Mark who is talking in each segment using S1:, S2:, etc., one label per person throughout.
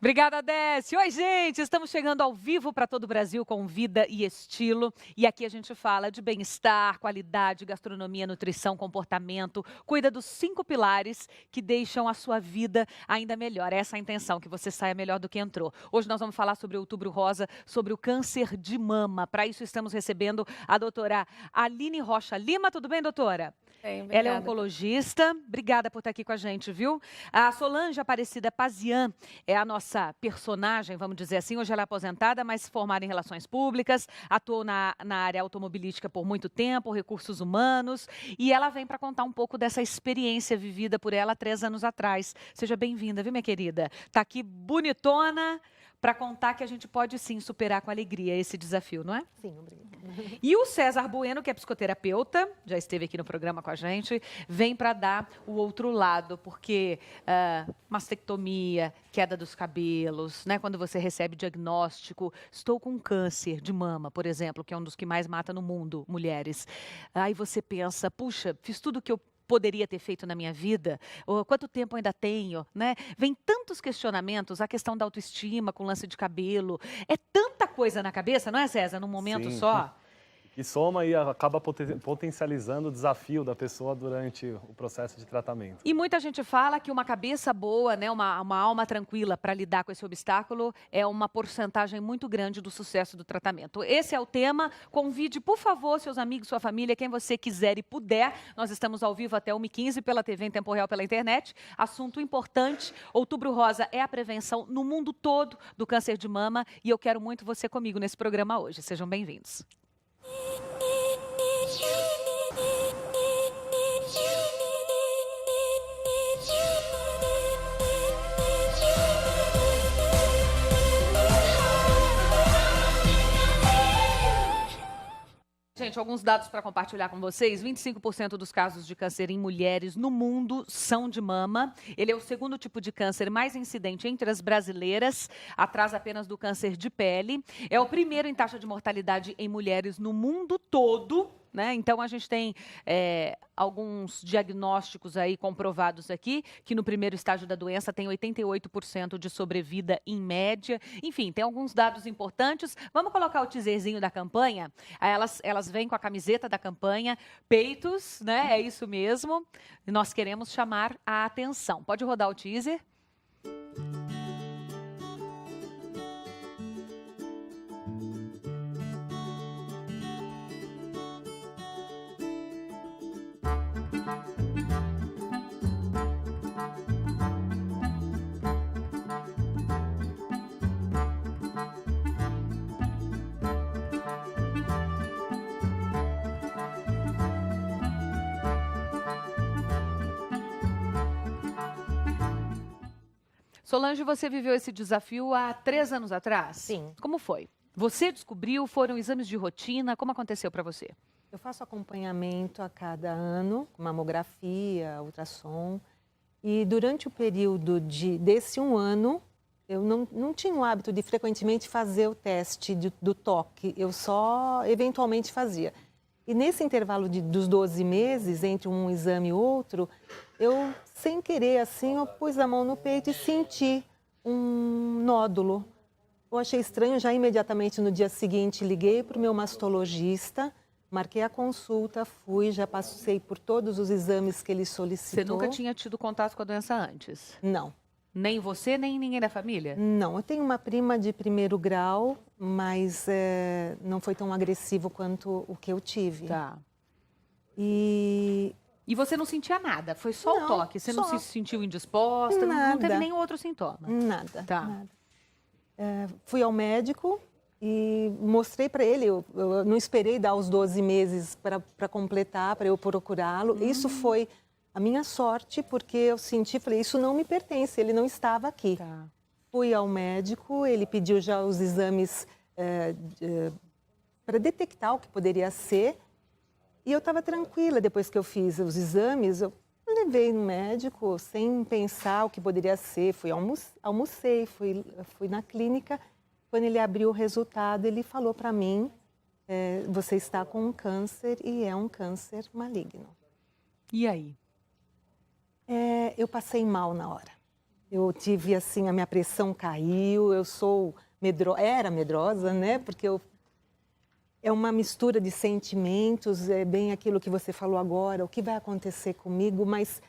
S1: Obrigada, Décio. Oi, gente, estamos chegando ao vivo para todo o Brasil com vida e estilo. E aqui a gente fala de bem-estar, qualidade, gastronomia, nutrição, comportamento. Cuida dos 5 pilares que deixam a sua vida ainda melhor. Essa é a intenção, que você saia melhor do que entrou. Hoje nós vamos falar sobre o Outubro Rosa, sobre o câncer de mama. Para isso estamos recebendo a doutora Aline Rocha Lima. Tudo bem, doutora?
S2: Bem,
S1: Ela é
S2: obrigada.
S1: oncologista. Obrigada por estar aqui com a gente, viu? A Solange Aparecida Pazian é a nossa personagem, vamos dizer assim. Hoje ela é aposentada, mas formada em relações públicas, atuou na área automobilística por muito tempo, recursos humanos, e ela vem para contar um pouco dessa experiência vivida por ela 3 anos atrás. Seja bem-vinda, viu, minha querida? Tá aqui bonitona para contar que a gente pode sim superar com alegria esse desafio, não é?
S2: Sim, obrigada.
S1: E o César Bueno, que é psicoterapeuta, já esteve aqui no programa com a gente, vem para dar o outro lado, porque mastectomia, queda dos cabelos, né? Quando você recebe diagnóstico, estou com câncer de mama, por exemplo, que é um dos que mais mata no mundo, mulheres. Aí você pensa, puxa, fiz tudo o que eu poderia ter feito na minha vida, ou quanto tempo ainda tenho, né? Vem tantos questionamentos, a questão da autoestima com lance de cabelo, é tanta coisa na cabeça, não é, César, num momento
S3: Sim,
S1: só?
S3: que soma e acaba potencializando o desafio da pessoa durante o processo de tratamento.
S1: E muita gente fala que uma cabeça boa, né, uma alma tranquila para lidar com esse obstáculo é uma porcentagem muito grande do sucesso do tratamento. Esse é o tema. Convide, por favor, seus amigos, sua família, quem você quiser e puder. Nós estamos ao vivo até 1h15 pela TV em tempo real pela internet. Assunto importante. Outubro Rosa é a prevenção no mundo todo do câncer de mama e eu quero muito você comigo nesse programa hoje. Sejam bem-vindos. Gente, alguns dados para compartilhar com vocês. 25% dos casos de câncer em mulheres no mundo são de mama. Ele é o segundo tipo de câncer mais incidente entre as brasileiras, atrás apenas do câncer de pele. É o primeiro em taxa de mortalidade em mulheres no mundo todo, né? Então, a gente tem alguns diagnósticos aí comprovados aqui, que no primeiro estágio da doença tem 88% de sobrevida em média. Enfim, tem alguns dados importantes. Vamos colocar o teaserzinho da campanha? Aí elas vêm com a camiseta da campanha, peitos, né? É isso mesmo. E nós queremos chamar a atenção. Pode rodar o teaser? Solange, você viveu esse desafio há 3 anos atrás?
S2: Sim.
S1: Como foi? Você descobriu? Foram exames de rotina? Como aconteceu para você?
S2: Eu faço acompanhamento a cada ano, mamografia, ultrassom. E durante o período desse 1 ano, eu não tinha o hábito de frequentemente fazer o teste do toque. Eu só eventualmente fazia. E nesse intervalo dos 12 meses, entre um exame e outro, eu, sem querer, assim, eu pus a mão no peito e senti um nódulo. Eu achei estranho, já imediatamente no dia seguinte liguei para o meu mastologista, marquei a consulta, fui, já passei por todos os exames que ele solicitou.
S1: Você nunca tinha tido contato com a doença antes?
S2: Não.
S1: Nem você, nem ninguém da família?
S2: Não, eu tenho uma prima de primeiro grau, mas não foi tão agressivo quanto o que eu tive.
S1: Tá.
S2: E
S1: você não sentia nada? Foi só o
S2: Não,
S1: toque? Você não
S2: só.
S1: se sentiu indisposta? Não teve
S2: Nada.
S1: nenhum outro sintoma?
S2: Nada,
S1: Tá.
S2: nada. Fui ao médico e mostrei para ele, eu não esperei dar os 12 meses para completar, para eu procurá-lo. Isso foi a minha sorte, porque eu senti, falei, isso não me pertence, ele não estava aqui.
S1: Tá.
S2: Fui ao médico, ele pediu já os exames para detectar o que poderia ser. E eu estava tranquila, depois que eu fiz os exames, eu levei no médico sem pensar o que poderia ser. Almocei, fui na clínica. Quando ele abriu o resultado, ele falou para mim, você está com um câncer e é um câncer maligno.
S1: E aí?
S2: Eu passei mal na hora. Eu tive, assim, a minha pressão caiu, eu era medrosa, né? Porque é uma mistura de sentimentos, é bem aquilo que você falou agora, o que vai acontecer comigo, mas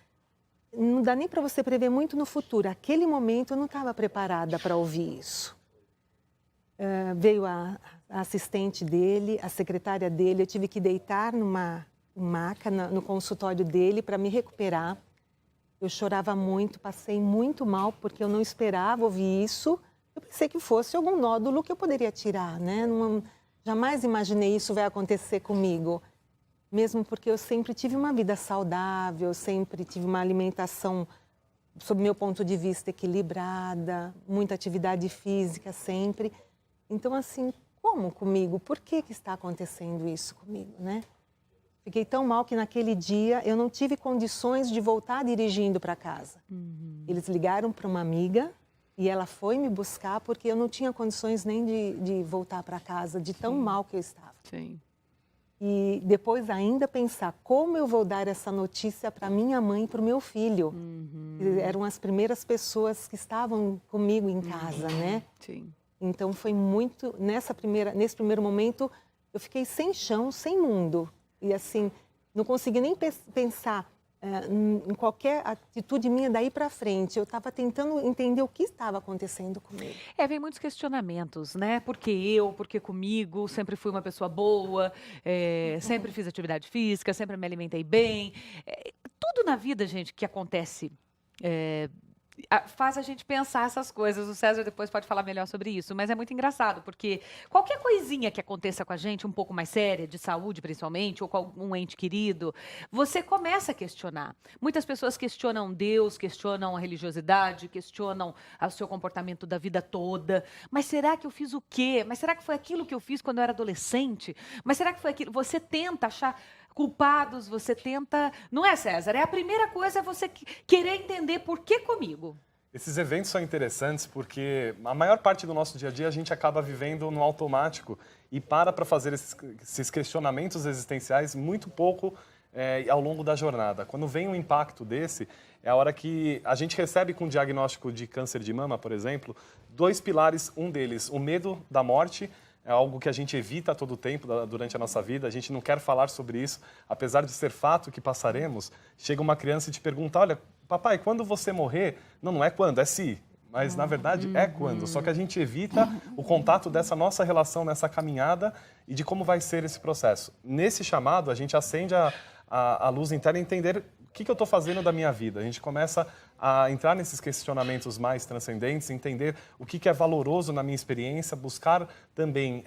S2: não dá nem para você prever muito no futuro. Aquele momento eu não estava preparada para ouvir isso. Veio a assistente dele, a secretária dele, eu tive que deitar numa maca no consultório dele para me recuperar. Eu chorava muito, passei muito mal, porque eu não esperava ouvir isso. Eu pensei que fosse algum nódulo que eu poderia tirar, né? Jamais imaginei isso vai acontecer comigo. Mesmo porque eu sempre tive uma vida saudável, sempre tive uma alimentação, sob meu ponto de vista, equilibrada, muita atividade física sempre. Então, assim, como comigo? Por que está acontecendo isso comigo, né? Fiquei tão mal que naquele dia eu não tive condições de voltar dirigindo para casa. Eles ligaram para uma amiga e ela foi me buscar porque eu não tinha condições nem de voltar para casa, de tão mal que eu estava.
S1: Sim.
S2: E depois ainda pensar como eu vou dar essa notícia para minha mãe e para o meu filho. Eram as primeiras pessoas que estavam comigo em casa, né?
S1: Sim.
S2: Então foi muito, nesse primeiro momento, eu fiquei sem chão, sem mundo. E assim, não consegui nem pensar em qualquer atitude minha daí para frente. Eu estava tentando entender o que estava acontecendo comigo.
S1: Vem muitos questionamentos, né? Por que eu? Por que comigo? Sempre fui uma pessoa boa, sempre fiz atividade física, sempre me alimentei bem. Tudo na vida, gente, que acontece faz a gente pensar essas coisas. O César depois pode falar melhor sobre isso, mas é muito engraçado, porque qualquer coisinha que aconteça com a gente, um pouco mais séria, de saúde principalmente, ou com algum ente querido, você começa a questionar. Muitas pessoas questionam Deus, questionam a religiosidade, questionam o seu comportamento da vida toda. Mas será que eu fiz o quê? Mas será que foi aquilo que eu fiz quando eu era adolescente? Mas será que foi aquilo? Você tenta achar culpados, você tenta... Não é, César? A primeira coisa é você querer entender por que comigo.
S3: Esses eventos são interessantes porque a maior parte do nosso dia a dia a gente acaba vivendo no automático e para fazer esses questionamentos existenciais muito pouco ao longo da jornada. Quando vem um impacto desse, é a hora que a gente recebe com o diagnóstico de câncer de mama, por exemplo, 2 pilares, um deles, o medo da morte. É algo que a gente evita a todo tempo durante a nossa vida, a gente não quer falar sobre isso, apesar de ser fato que passaremos. Chega uma criança e te pergunta, olha, papai, quando você morrer? Não é quando, é se. Mas, na verdade, é quando. Só que a gente evita o contato dessa nossa relação, nessa caminhada e de como vai ser esse processo. Nesse chamado, a gente acende a luz interna e entender o que eu estou fazendo da minha vida. A gente começa a entrar nesses questionamentos mais transcendentes, entender o que é valoroso na minha experiência, buscar também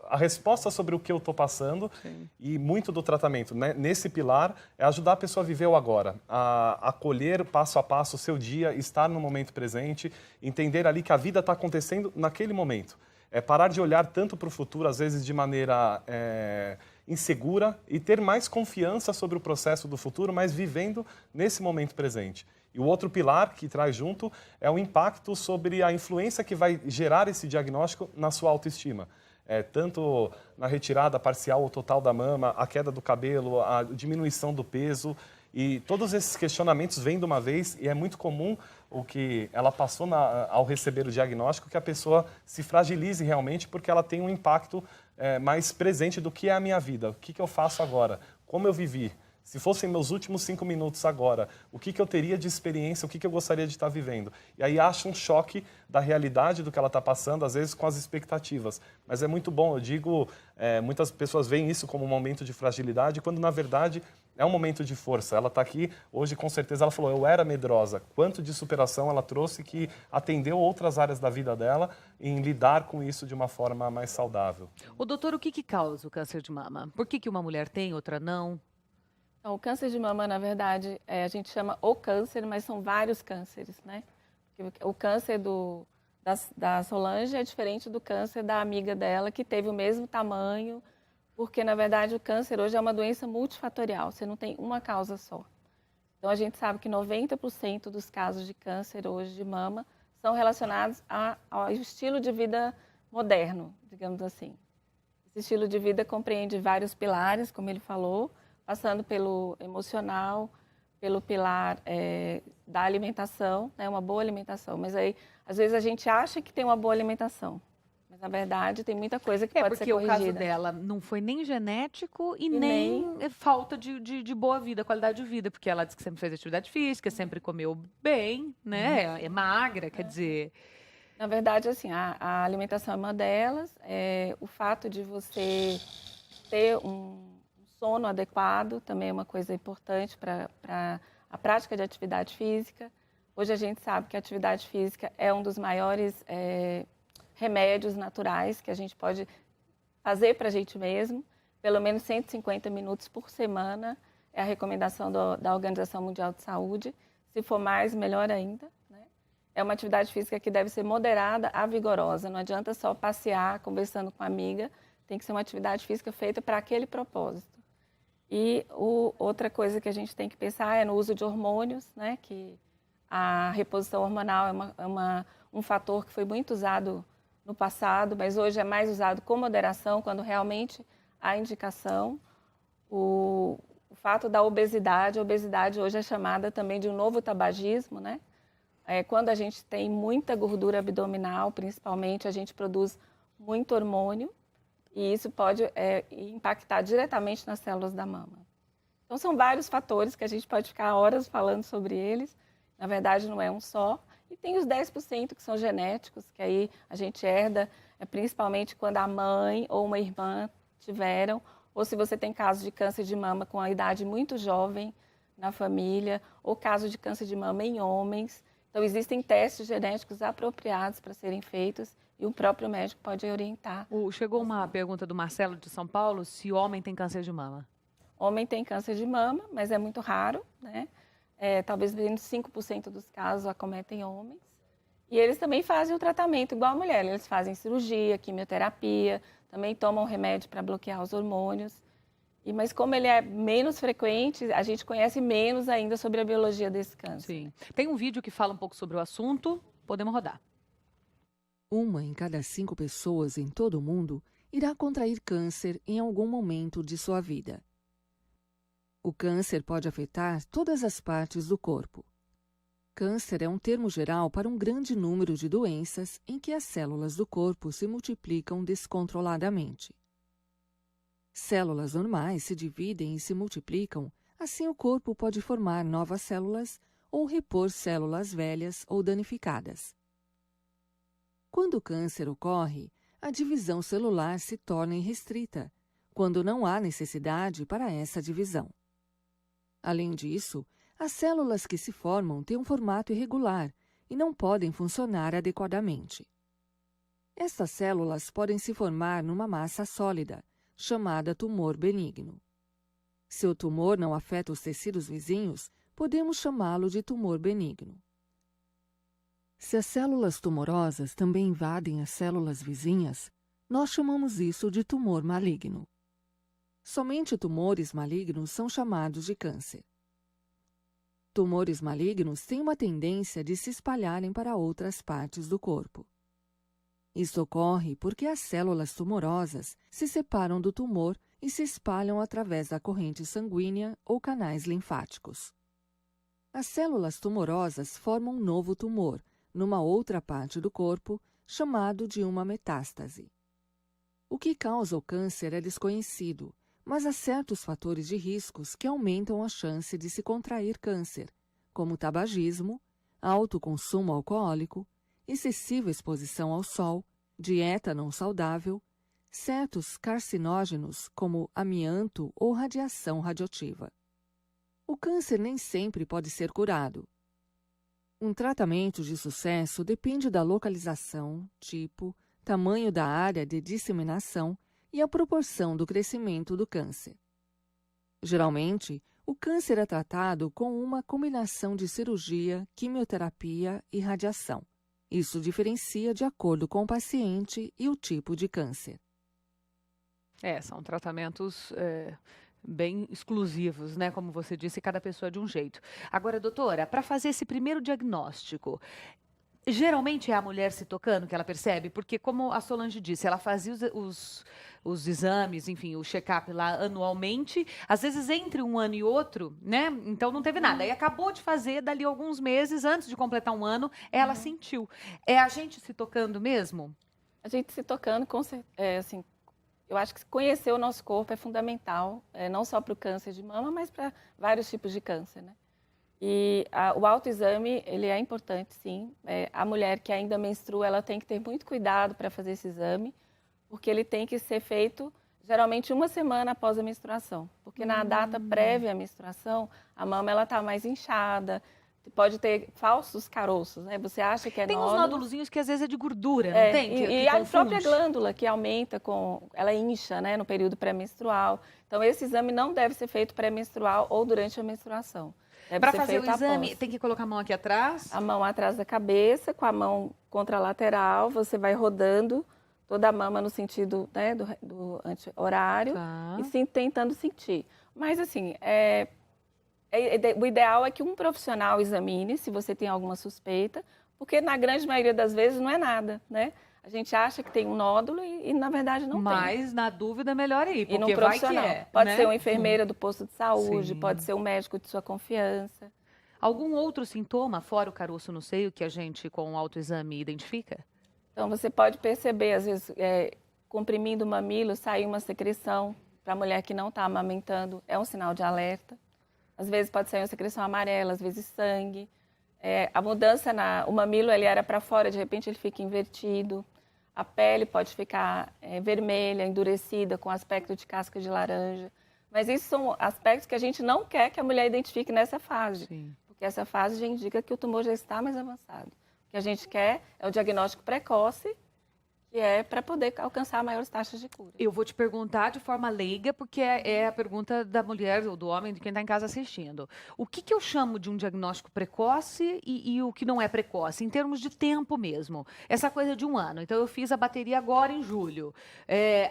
S3: a resposta sobre o que eu estou passando. Sim. E muito do tratamento, né, nesse pilar, é ajudar a pessoa a viver o agora, a acolher passo a passo o seu dia, estar no momento presente, entender ali que a vida está acontecendo naquele momento. Parar de olhar tanto para o futuro, às vezes de maneira insegura, e ter mais confiança sobre o processo do futuro, mas vivendo nesse momento presente. E o outro pilar que traz junto é o impacto sobre a influência que vai gerar esse diagnóstico na sua autoestima. Tanto na retirada parcial ou total da mama, a queda do cabelo, a diminuição do peso. E todos esses questionamentos vêm de uma vez e é muito comum o que ela passou ao receber o diagnóstico, que a pessoa se fragilize realmente porque ela tem um impacto mais presente do que é a minha vida. O que eu faço agora? Como eu vivi? Se fossem meus últimos 5 minutos agora, o que eu teria de experiência, o que eu gostaria de estar vivendo? E aí acha um choque da realidade do que ela está passando, às vezes com as expectativas. Mas é muito bom, eu digo, muitas pessoas veem isso como um momento de fragilidade, quando na verdade é um momento de força. Ela está aqui, hoje com certeza ela falou, eu era medrosa. Quanto de superação ela trouxe que atendeu outras áreas da vida dela em lidar com isso de uma forma mais saudável.
S1: O doutor, o que causa o câncer de mama? Por que uma mulher tem, outra não?
S4: Então, o câncer de mama, na verdade, a gente chama o câncer, mas são vários cânceres, né? Porque o câncer da Solange é diferente do câncer da amiga dela, que teve o mesmo tamanho, porque, na verdade, o câncer hoje é uma doença multifatorial, você não tem uma causa só. Então, a gente sabe que 90% dos casos de câncer hoje de mama são relacionados ao estilo de vida moderno, digamos assim. Esse estilo de vida compreende vários pilares, como ele falou, passando pelo emocional, pelo pilar da alimentação, né, uma boa alimentação. Mas aí, às vezes, a gente acha que tem uma boa alimentação. Mas, na verdade, tem muita coisa que pode ser corrigida.
S1: Porque o caso dela não foi nem genético e nem falta de boa vida, qualidade de vida. Porque ela disse que sempre fez atividade física, sempre comeu bem, né? É magra, quer dizer...
S4: Na verdade, assim, a alimentação é uma delas. O fato de você ter um sono adequado também é uma coisa importante para a prática de atividade física. Hoje a gente sabe que a atividade física é um dos maiores remédios naturais que a gente pode fazer para a gente mesmo. Pelo menos 150 minutos por semana é a recomendação da Organização Mundial de Saúde. Se for mais, melhor ainda. É uma atividade física que deve ser moderada a vigorosa. Não adianta só passear, conversando com a amiga. Tem que ser uma atividade física feita para aquele propósito. E outra coisa que a gente tem que pensar é no uso de hormônios, né? Que a reposição hormonal é um fator que foi muito usado no passado, mas hoje é mais usado com moderação, quando realmente há indicação. O fato da obesidade, a obesidade hoje é chamada também de um novo tabagismo, né? Quando a gente tem muita gordura abdominal, principalmente, a gente produz muito hormônio e isso pode impactar diretamente nas células da mama. Então, são vários fatores que a gente pode ficar horas falando sobre eles. Na verdade, não é um só. E tem os 10% que são genéticos, que aí a gente herda, principalmente quando a mãe ou uma irmã tiveram, ou se você tem caso de câncer de mama com a idade muito jovem na família, ou caso de câncer de mama em homens. Então, existem testes genéticos apropriados para serem feitos e o próprio médico pode orientar.
S1: Chegou uma pergunta do Marcelo de São Paulo, se homem tem câncer de mama.
S4: Homem tem câncer de mama, mas é muito raro, né? Talvez menos 5% dos casos acometem homens. E eles também fazem o tratamento igual a mulher. Eles fazem cirurgia, quimioterapia, também tomam remédio para bloquear os hormônios. Mas como ele é menos frequente, a gente conhece menos ainda sobre a biologia desse câncer.
S1: Sim. Tem um vídeo que fala um pouco sobre o assunto. Podemos rodar.
S5: 1 em cada 5 pessoas em todo o mundo irá contrair câncer em algum momento de sua vida. O câncer pode afetar todas as partes do corpo. Câncer é um termo geral para um grande número de doenças em que as células do corpo se multiplicam descontroladamente. Células normais se dividem e se multiplicam, assim o corpo pode formar novas células ou repor células velhas ou danificadas. Quando o câncer ocorre, a divisão celular se torna irrestrita, quando não há necessidade para essa divisão. Além disso, as células que se formam têm um formato irregular e não podem funcionar adequadamente. Estas células podem se formar numa massa sólida, chamada tumor benigno. Se o tumor não afeta os tecidos vizinhos, podemos chamá-lo de tumor benigno. Se as células tumorosas também invadem as células vizinhas, nós chamamos isso de tumor maligno. Somente tumores malignos são chamados de câncer. Tumores malignos têm uma tendência de se espalharem para outras partes do corpo. Isso ocorre porque as células tumorosas se separam do tumor e se espalham através da corrente sanguínea ou canais linfáticos. As células tumorosas formam um novo tumor numa outra parte do corpo, chamado de uma metástase. O que causa o câncer é desconhecido, mas há certos fatores de riscos que aumentam a chance de se contrair câncer, como tabagismo, alto consumo alcoólico, excessiva exposição ao sol, dieta não saudável, certos carcinógenos como amianto ou radiação radioativa. O câncer nem sempre pode ser curado. Um tratamento de sucesso depende da localização, tipo, tamanho da área de disseminação e a proporção do crescimento do câncer. Geralmente, o câncer é tratado com uma combinação de cirurgia, quimioterapia e radiação. Isso diferencia de acordo com o paciente e o tipo de câncer.
S1: São tratamentos bem exclusivos, né? Como você disse, cada pessoa é de um jeito. Agora, doutora, para fazer esse primeiro diagnóstico, Geralmente é a mulher se tocando que ela percebe, porque como a Solange disse, ela fazia os exames, enfim, o check-up lá anualmente, às vezes entre um ano e outro, né? Então não teve nada. Aí acabou de fazer, dali alguns meses, antes de completar um ano, ela sentiu. É a gente se tocando mesmo?
S4: A gente se tocando, assim, eu acho que conhecer o nosso corpo é fundamental, não só para o câncer de mama, mas para vários tipos de câncer, né? E o autoexame, ele é importante, sim. A mulher que ainda menstrua, ela tem que ter muito cuidado para fazer esse exame, porque ele tem que ser feito, geralmente, 1 semana após a menstruação. Porque na data prévia à menstruação, a mama está mais inchada, pode ter falsos caroços, né? Você acha que é
S1: Tem uns
S4: nódulo.
S1: nódulozinhos que às vezes é de gordura, não tem?
S4: E a própria glândula que aumenta, ela incha, né, no período pré-menstrual. Então, esse exame não deve ser feito pré-menstrual ou durante a menstruação.
S1: Para fazer o exame, tem que colocar a mão aqui atrás?
S4: A mão atrás da cabeça, com a mão contralateral, você vai rodando toda a mama no sentido, né, do anti-horário e tentando sentir. Mas, assim, o ideal é que um profissional examine se você tem alguma suspeita, porque na grande maioria das vezes não é nada, né? A gente acha que tem um nódulo e na verdade não tem.
S1: Mas, na dúvida, é melhor ir, porque
S4: num profissional.
S1: vai que é.
S4: Pode
S1: né?
S4: ser uma enfermeira do posto de saúde,
S1: Sim.
S4: pode ser um médico de sua confiança.
S1: Algum outro sintoma, fora o caroço no seio, que a gente, com o autoexame, identifica?
S4: Então, você pode perceber, às vezes, comprimindo o mamilo, sair uma secreção para a mulher que não está amamentando, é um sinal de alerta. Às vezes pode sair uma secreção amarela, às vezes sangue. A mudança, o mamilo ele era para fora, de repente ele fica invertido. A pele pode ficar vermelha, endurecida, com aspecto de casca de laranja. Mas isso são aspectos que a gente não quer que a mulher identifique nessa fase.
S1: Sim.
S4: Porque essa fase já indica que o tumor já está mais avançado. O que a gente quer é o diagnóstico precoce, que é para poder alcançar maiores taxas de cura.
S1: Eu vou te perguntar de forma leiga, porque é a pergunta da mulher ou do homem, de quem está em casa assistindo. O que eu chamo de um diagnóstico precoce e o que não é precoce, em termos de tempo mesmo? Essa coisa de 1 ano. Então, eu fiz a bateria agora em julho.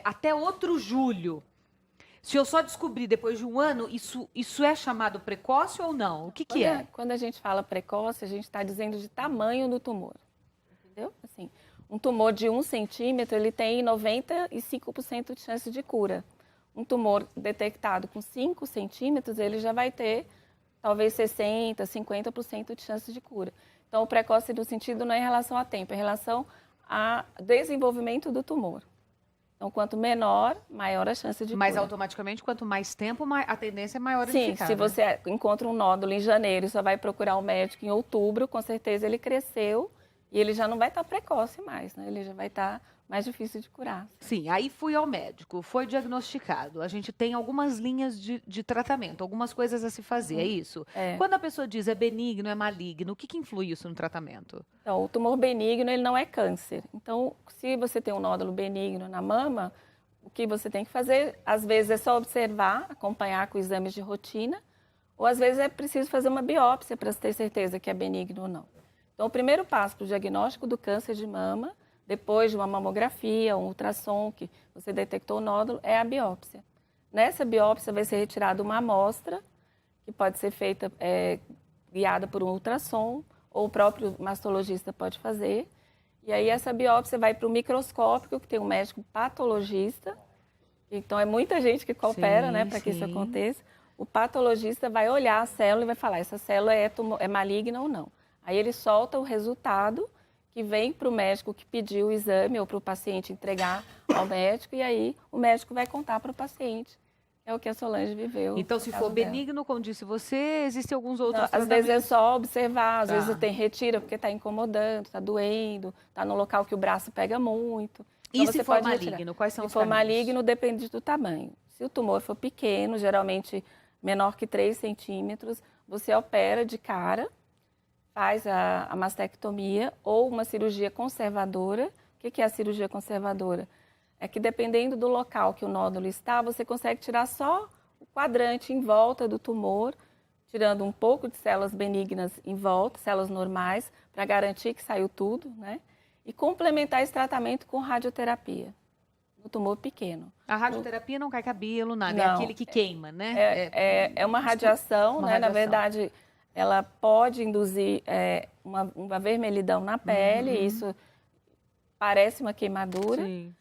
S1: Até outro julho. Se eu só descobrir depois de 1 ano, isso é chamado precoce ou não? O que é?
S4: Quando a gente fala precoce, a gente está dizendo de tamanho do tumor. Entendeu? Assim, um tumor de 1 centímetro, ele tem 95% de chance de cura. Um tumor detectado com 5 centímetros, ele já vai ter talvez 60%, 50% de chance de cura. Então, o precoce no sentido não é em relação a tempo, é em relação a desenvolvimento do tumor. Então, quanto menor, maior a chance de cura.
S1: Mas automaticamente, quanto mais tempo, a tendência é maior de
S4: Sim,
S1: ficar,
S4: se
S1: né?
S4: você encontra um nódulo em janeiro e só vai procurar o médico em outubro, com certeza ele cresceu e ele já não vai estar precoce mais, né? Ele já vai estar mais difícil de curar.
S1: Sim, aí fui ao médico, foi diagnosticado. A gente tem algumas linhas de tratamento, algumas coisas a se fazer, é isso? Quando a pessoa diz é benigno, é maligno, o que influi isso no tratamento?
S4: Então, o tumor benigno, ele não é câncer. Então, se você tem um nódulo benigno na mama, o que você tem que fazer, às vezes, é só observar, acompanhar com exames de rotina, ou às vezes é preciso fazer uma biópsia para ter certeza que é benigno ou não. Então, o primeiro passo para o diagnóstico do câncer de mama, depois de uma mamografia, um ultrassom, que você detectou o nódulo, é a biópsia. Nessa biópsia vai ser retirada uma amostra, que pode ser feita guiada por um ultrassom, ou o próprio mastologista pode fazer. E aí essa biópsia vai para o microscópio, que tem um médico patologista. Então, é muita gente que coopera, né, para que isso aconteça. O patologista vai olhar a célula e vai falar, essa célula é maligna ou não. Aí ele solta o resultado, que vem para o médico que pediu o exame ou para o paciente entregar ao médico, e aí o médico vai contar para o paciente. É o que a Solange viveu.
S1: Então, se for benigno, como disse você, existem alguns outros
S4: tratamentos. Às vezes é só observar, às vezes tem retira porque está incomodando, está doendo, está no local que o braço pega muito. Então,
S1: e se for maligno, quais são os caminhos?
S4: Se for maligno, depende do tamanho. Se o tumor for pequeno, geralmente menor que 3 centímetros, você opera de cara, faz a mastectomia ou uma cirurgia conservadora. O que é a cirurgia conservadora? É que dependendo do local que o nódulo está, você consegue tirar só o quadrante em volta do tumor, tirando um pouco de células benignas em volta, células normais, para garantir que saiu tudo, né? E complementar esse tratamento com radioterapia, no tumor pequeno.
S1: A radioterapia não cai cabelo, nada,
S4: não,
S1: é aquele que queima, né?
S4: É uma radiação, né? Na verdade, ela pode induzir uma vermelhidão na pele, isso parece uma queimadura.
S1: Sim.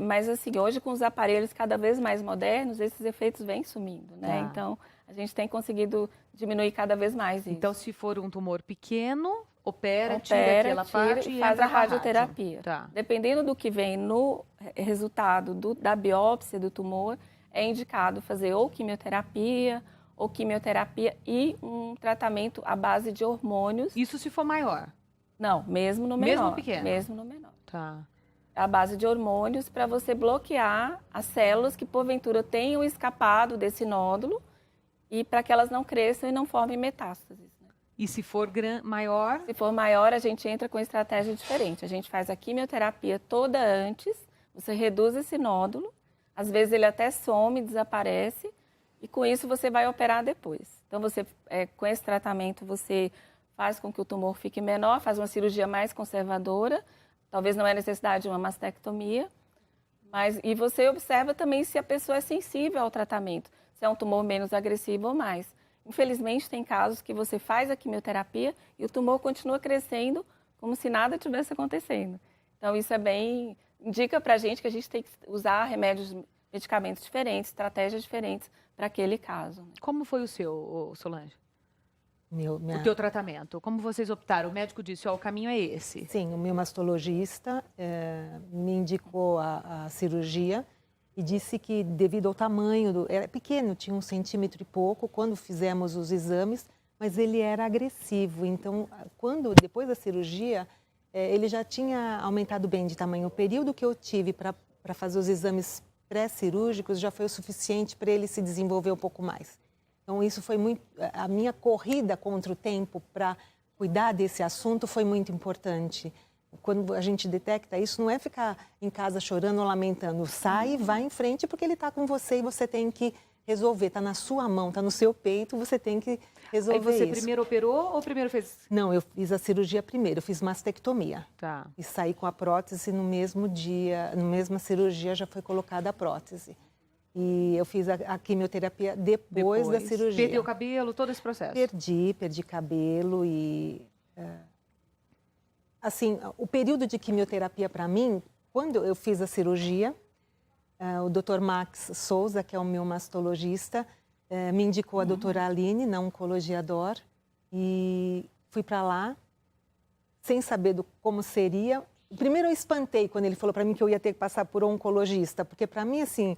S4: Mas assim, hoje com os aparelhos cada vez mais modernos, esses efeitos vêm sumindo, né?
S1: Tá.
S4: Então, a gente tem conseguido diminuir cada vez mais isso.
S1: Então, se for um tumor pequeno, tira aquela parte e
S4: faz
S1: entra
S4: a
S1: com a
S4: radioterapia.
S1: rádio. Tá.
S4: Dependendo do que vem no resultado da biópsia do tumor, é indicado fazer ou quimioterapia e um tratamento à base de hormônios.
S1: Isso se for maior.
S4: Não, mesmo no menor.
S1: Mesmo pequeno?
S4: Mesmo no menor.
S1: Tá.
S4: À base de hormônios para você bloquear as células que porventura tenham escapado desse nódulo e para que elas não cresçam e não formem metástases. Né?
S1: E se for maior?
S4: Se for maior, a gente entra com estratégia diferente. A gente faz a quimioterapia toda antes, você reduz esse nódulo, às vezes ele até some, desaparece, e com isso você vai operar depois. Então, com esse tratamento, você faz com que o tumor fique menor, faz uma cirurgia mais conservadora, talvez não é necessidade de uma mastectomia, e você observa também se a pessoa é sensível ao tratamento, se é um tumor menos agressivo ou mais. Infelizmente, tem casos que você faz a quimioterapia e o tumor continua crescendo como se nada tivesse acontecendo. Então, isso indica pra gente que a gente tem que usar medicamentos diferentes, estratégias diferentes para aquele caso. Né?
S1: Como foi o seu, Solange?
S2: O
S1: teu tratamento? Como vocês optaram? O médico disse, o caminho é esse.
S2: Sim, o meu mastologista me indicou a cirurgia e disse que devido ao tamanho, era pequeno, tinha 1 centímetro e pouco, quando fizemos os exames, mas ele era agressivo. Então, depois da cirurgia, ele já tinha aumentado bem de tamanho. O período que eu tive para fazer os exames pré-cirúrgicos já foi o suficiente para ele se desenvolver um pouco mais. Então, isso foi muito... A minha corrida contra o tempo para cuidar desse assunto foi muito importante. Quando a gente detecta isso, não é ficar em casa chorando ou lamentando. Sai e vai em frente porque ele está com você e você tem que resolver. Está na sua mão, está no seu peito, você tem que resolver isso.
S1: Aí você primeiro operou ou primeiro fez?
S2: Não, eu fiz a cirurgia primeiro, eu fiz mastectomia.
S1: Tá.
S2: E saí com a prótese no mesmo dia, na mesma cirurgia já foi colocada a prótese. E eu fiz a quimioterapia depois da cirurgia.
S1: Perdeu o cabelo, todo esse processo?
S2: Perdi cabelo e... assim, o período de quimioterapia para mim, quando eu fiz a cirurgia, o Dr. Max Souza, que é o meu mastologista, me indicou a doutora Aline, na Oncologia DOR, e fui para lá, sem saber como seria. Primeiro eu espantei quando ele falou para mim que eu ia ter que passar por oncologista, porque para mim, assim...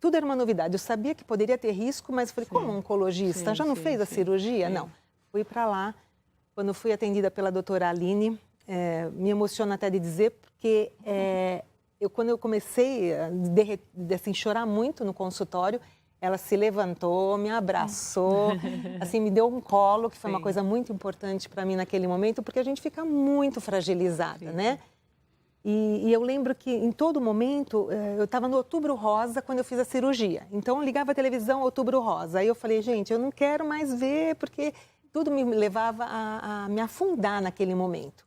S2: Tudo era uma novidade. Eu sabia que poderia ter risco, mas falei, como oncologista? Já não fez a cirurgia? Sim. Não. Fui para lá. Quando fui atendida pela doutora Aline, me emociona até de dizer, porque quando eu comecei a assim, chorar muito no consultório, ela se levantou, me abraçou, assim, me deu um colo, que foi uma coisa muito importante para mim naquele momento, porque a gente fica muito fragilizada, né? E eu lembro que em todo momento, eu estava no Outubro Rosa quando eu fiz a cirurgia. Então eu ligava a televisão Outubro Rosa. Aí eu falei, gente, eu não quero mais ver, porque tudo me levava a me afundar naquele momento.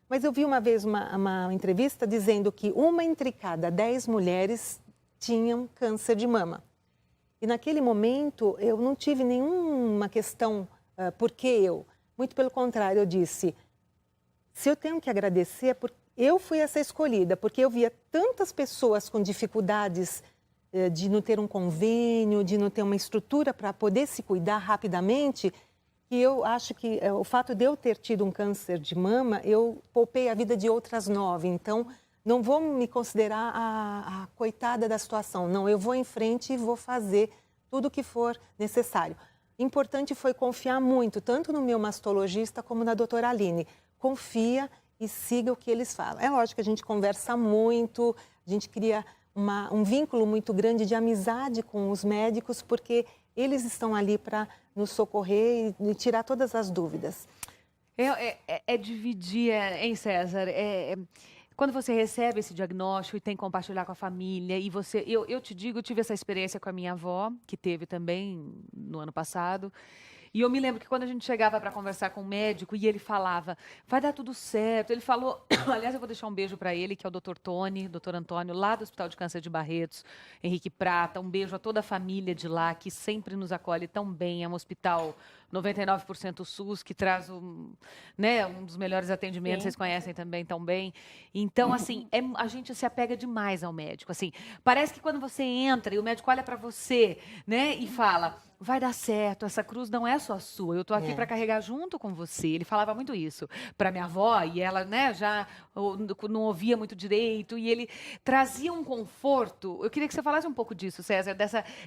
S2: Mas eu vi uma vez uma entrevista dizendo que 1 entre cada 10 mulheres tinham câncer de mama. E naquele momento eu não tive nenhuma questão, por que eu? Muito pelo contrário, eu disse, se eu tenho que agradecer é porque eu fui essa escolhida, porque eu via tantas pessoas com dificuldades de não ter um convênio, de não ter uma estrutura para poder se cuidar rapidamente, que eu acho que o fato de eu ter tido um câncer de mama, eu poupei a vida de outras 9. Então, não vou me considerar a coitada da situação. Não, eu vou em frente e vou fazer tudo o que for necessário. Importante foi confiar muito, tanto no meu mastologista como na doutora Aline. Confia e siga o que eles falam. É lógico que a gente conversa muito, a gente cria um vínculo muito grande de amizade com os médicos, porque eles estão ali para nos socorrer e tirar todas as dúvidas.
S1: Dividir, hein, César? Quando você recebe esse diagnóstico e tem que compartilhar com a família, e eu te digo, eu tive essa experiência com a minha avó, que teve também no ano passado, E eu me lembro que quando a gente chegava para conversar com o médico e ele falava, vai dar tudo certo. Ele falou, aliás, eu vou deixar um beijo para ele, que é o Dr. Tony, Dr. Antônio, lá do Hospital de Câncer de Barretos, Henrique Prata. Um beijo a toda a família de lá, que sempre nos acolhe tão bem. É um hospital 99% SUS, que traz um dos melhores atendimentos,
S4: Sim.
S1: vocês conhecem também tão bem. Então, assim, a gente se apega demais ao médico. Assim, parece que quando você entra e o médico olha para você, né, e fala, vai dar certo, essa cruz não é só sua, eu tô aqui para carregar junto com você. Ele falava muito isso para minha avó, e ela, né, já não ouvia muito direito, e ele trazia um conforto. Eu queria que você falasse um pouco disso, César,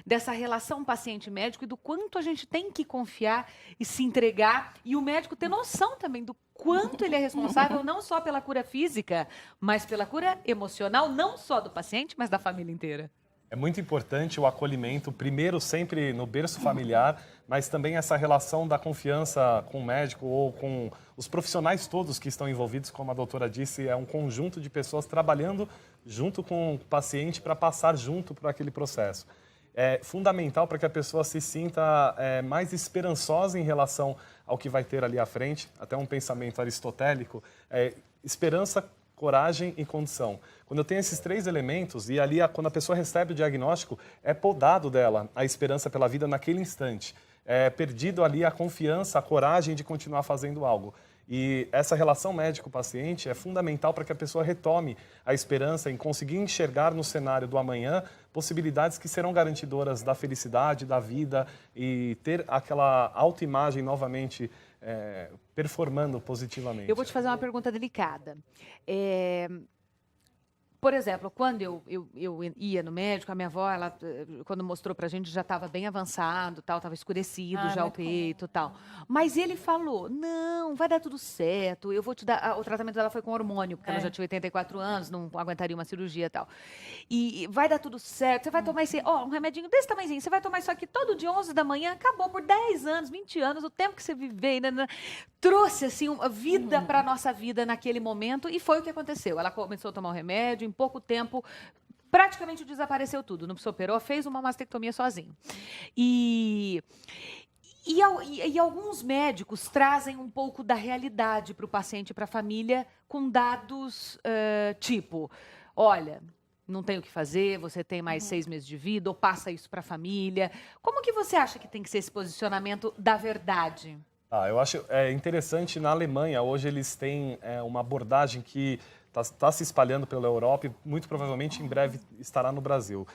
S1: dessa relação paciente-médico e do quanto a gente tem que confiar e se entregar, e o médico ter noção também do quanto ele é responsável não só pela cura física, mas pela cura emocional, não só do paciente, mas da família inteira.
S3: É muito importante o acolhimento, primeiro sempre no berço familiar, mas também essa relação da confiança com o médico ou com os profissionais todos que estão envolvidos, como a doutora disse, é um conjunto de pessoas trabalhando junto com o paciente para passar junto por aquele processo. É fundamental para que a pessoa se sinta mais esperançosa em relação ao que vai ter ali à frente, até um pensamento aristotélico, esperança, coragem e condição. Quando eu tenho esses três elementos, e ali quando a pessoa recebe o diagnóstico, é podado dela a esperança pela vida naquele instante. É perdido ali a confiança, a coragem de continuar fazendo algo. E essa relação médico-paciente é fundamental para que a pessoa retome a esperança em conseguir enxergar no cenário do amanhã possibilidades que serão garantidoras da felicidade, da vida e ter aquela autoimagem novamente performando positivamente.
S1: Eu vou te fazer uma pergunta delicada. Por exemplo, quando eu ia no médico, a minha avó, ela, quando mostrou pra gente, já estava bem avançado, tal, estava escurecido já o peito, tal. Mas ele falou, não, vai dar tudo certo, eu vou te dar... O tratamento dela foi com hormônio, porque ela já tinha 84 anos, não aguentaria uma cirurgia e tal. E vai dar tudo certo, você vai tomar esse... um remedinho desse tamanhozinho, você vai tomar isso aqui todo dia, 11 da manhã, acabou por 10 anos, 20 anos, o tempo que você viveu, trouxe, assim, uma vida para a nossa vida naquele momento, e foi o que aconteceu. Ela começou a tomar o remédio, em pouco tempo, praticamente desapareceu tudo. Não se operou, fez uma mastectomia sozinho. E alguns médicos trazem um pouco da realidade para o paciente e para a família com dados tipo, olha, não tem o que fazer, você tem mais 6 meses de vida, ou passa isso para a família. Como que você acha que tem que ser esse posicionamento da verdade?
S3: Eu acho interessante, na Alemanha, hoje eles têm uma abordagem que está se espalhando pela Europa e muito provavelmente em breve estará no Brasil.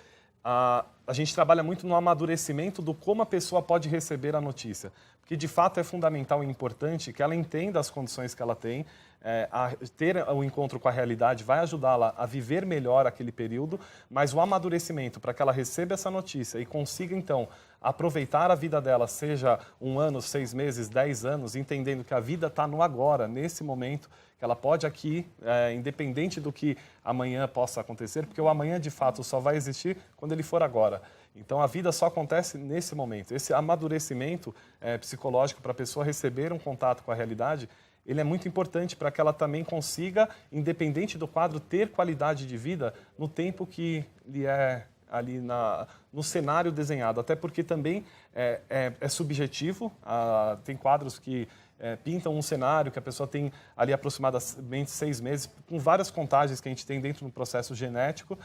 S3: A gente trabalha muito no amadurecimento do como a pessoa pode receber a notícia, porque de fato é fundamental e importante que ela entenda as condições que ela tem, a ter o encontro com a realidade vai ajudá-la a viver melhor aquele período, mas o amadurecimento para que ela receba essa notícia e consiga então aproveitar a vida dela, seja 1 ano, 6 meses, 10 anos, entendendo que a vida está no agora, nesse momento, que ela pode aqui, independente do que amanhã possa acontecer, porque o amanhã de fato só vai existir quando ele for agora. Então a vida só acontece nesse momento. Esse amadurecimento psicológico para a pessoa receber um contato com a realidade, ele é muito importante para que ela também consiga, independente do quadro, ter qualidade de vida no tempo que lhe é ali no cenário desenhado. Até porque também é subjetivo, tem quadros que pintam um cenário que a pessoa tem ali aproximadamente 6 meses, com várias contagens que a gente tem dentro do processo genético,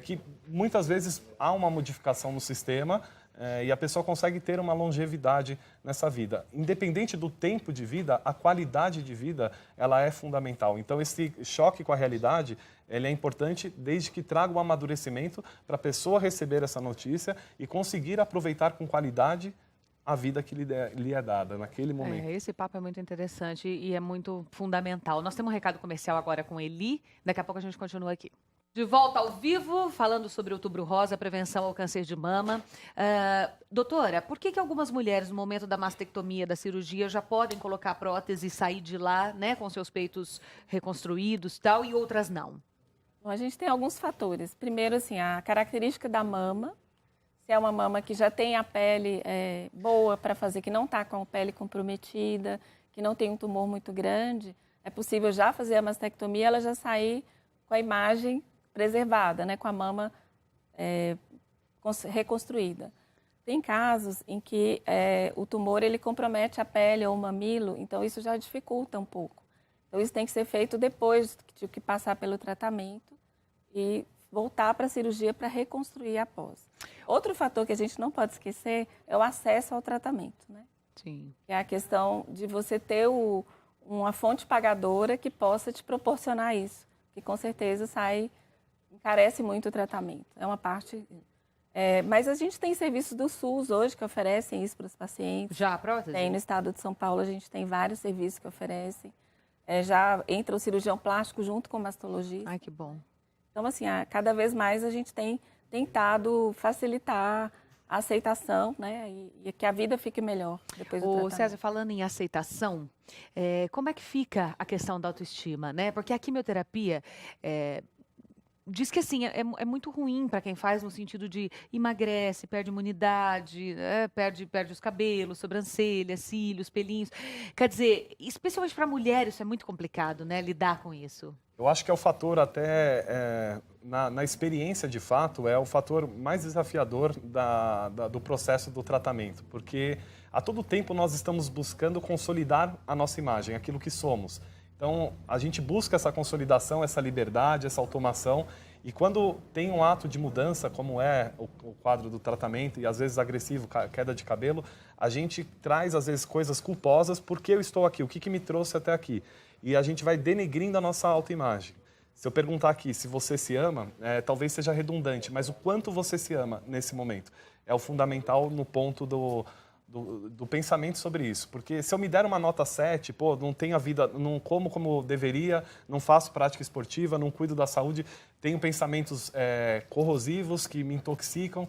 S3: que muitas vezes há uma modificação no sistema e a pessoa consegue ter uma longevidade nessa vida. Independente do tempo de vida, a qualidade de vida ela é fundamental. Então, esse choque com a realidade ele é importante desde que traga um amadurecimento para a pessoa receber essa notícia e conseguir aproveitar com qualidade a vida que lhe é dada naquele momento.
S1: Esse papo é muito interessante e é muito fundamental. Nós temos um recado comercial agora com Eli, daqui a pouco a gente continua aqui. De volta ao vivo, falando sobre Outubro Rosa, prevenção ao câncer de mama. Doutora, por que algumas mulheres, no momento da mastectomia, da cirurgia, já podem colocar prótese e sair de lá, né, com seus peitos reconstruídos e tal, e outras não?
S4: Bom, a gente tem alguns fatores. Primeiro, assim, a característica da mama. Se é uma mama que já tem a pele boa para fazer, que não está com a pele comprometida, que não tem um tumor muito grande, é possível já fazer a mastectomia, ela já sair com a imagem preservada, né, com a mama reconstruída. Tem casos em que o tumor ele compromete a pele ou o mamilo, então isso já dificulta um pouco. Então isso tem que ser feito depois de que passar pelo tratamento e voltar para a cirurgia para reconstruir após. Outro fator que a gente não pode esquecer é o acesso ao tratamento, né?
S1: Sim.
S4: Que é a questão de você ter uma fonte pagadora que possa te proporcionar isso, que com certeza encarece muito o tratamento. É uma parte... mas a gente tem serviços do SUS hoje que oferecem isso para os pacientes.
S1: Já a prótese?
S4: Tem no estado de São Paulo, a gente tem vários serviços que oferecem. Já entra o cirurgião plástico junto com o mastologista.
S1: Ai, que bom.
S4: Então, assim, cada vez mais a gente tem tentado facilitar a aceitação, né? E que a vida fique melhor depois do tratamento.
S1: César, falando em aceitação, como é que fica a questão da autoestima, né? Porque a quimioterapia diz que assim, é muito ruim para quem faz no sentido de emagrece, perde imunidade, perde os cabelos, sobrancelhas, cílios, pelinhos. Quer dizer, especialmente para mulheres, isso é muito complicado, né? Lidar com isso.
S3: Eu acho que é o fator até, na experiência de fato, é o fator mais desafiador do processo do tratamento, porque a todo tempo nós estamos buscando consolidar a nossa imagem, aquilo que somos. Então, a gente busca essa consolidação, essa liberdade, essa automação, e quando tem um ato de mudança, como é o quadro do tratamento, e às vezes agressivo, queda de cabelo, a gente traz às vezes coisas culposas, porque eu estou aqui, o que me trouxe até aqui? E a gente vai denegrindo a nossa autoimagem. Se eu perguntar aqui se você se ama, talvez seja redundante, mas o quanto você se ama nesse momento é o fundamental no ponto do pensamento sobre isso. Porque se eu me der uma nota 7, não tenho a vida, não como deveria, não faço prática esportiva, não cuido da saúde, tenho pensamentos corrosivos que me intoxicam,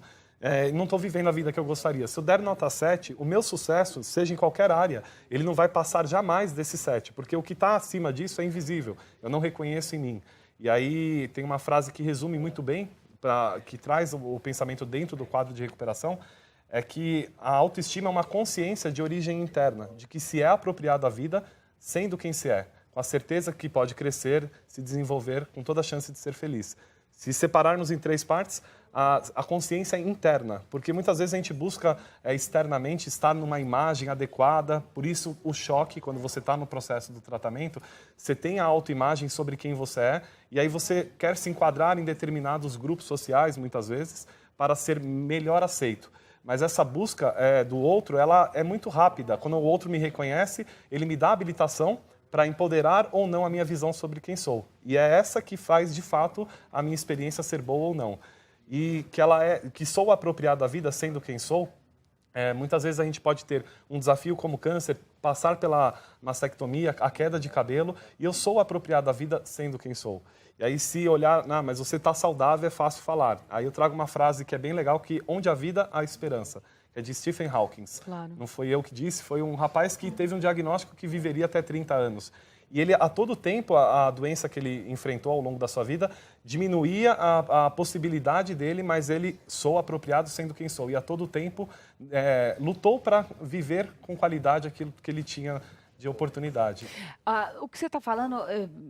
S3: não estou vivendo a vida que eu gostaria. Se eu der nota 7, o meu sucesso, seja em qualquer área, ele não vai passar jamais desse 7, porque o que está acima disso é invisível, eu não reconheço em mim. E aí tem uma frase que resume muito bem, que traz o pensamento dentro do quadro de recuperação, é que a autoestima é uma consciência de origem interna, de que se é apropriado à vida, sendo quem se é, com a certeza que pode crescer, se desenvolver, com toda a chance de ser feliz. Se separarmos em 3 partes, a consciência é interna, porque muitas vezes a gente busca externamente estar numa imagem adequada, por isso o choque, quando você está no processo do tratamento, você tem a autoimagem sobre quem você é, e aí você quer se enquadrar em determinados grupos sociais, muitas vezes, para ser melhor aceito. Mas essa busca do outro, ela é muito rápida. Quando o outro me reconhece, ele me dá habilitação para empoderar ou não a minha visão sobre quem sou. E é essa que faz, de fato, a minha experiência ser boa ou não. E que sou apropriado à vida sendo quem sou, muitas vezes a gente pode ter um desafio como câncer, passar pela mastectomia, a queda de cabelo, e eu sou apropriado à vida sendo quem sou. E aí se olhar, mas você está saudável, é fácil falar. Aí eu trago uma frase que é bem legal, que onde há vida, há esperança. É de Stephen Hawking.
S1: Claro.
S3: Não foi eu que disse, foi um rapaz que teve um diagnóstico que viveria até 30 anos. E ele, a todo tempo, a doença que ele enfrentou ao longo da sua vida, diminuía a possibilidade dele, mas ele sou apropriado sendo quem sou. E a todo tempo lutou para viver com qualidade aquilo que ele tinha de oportunidade.
S1: O que você está falando,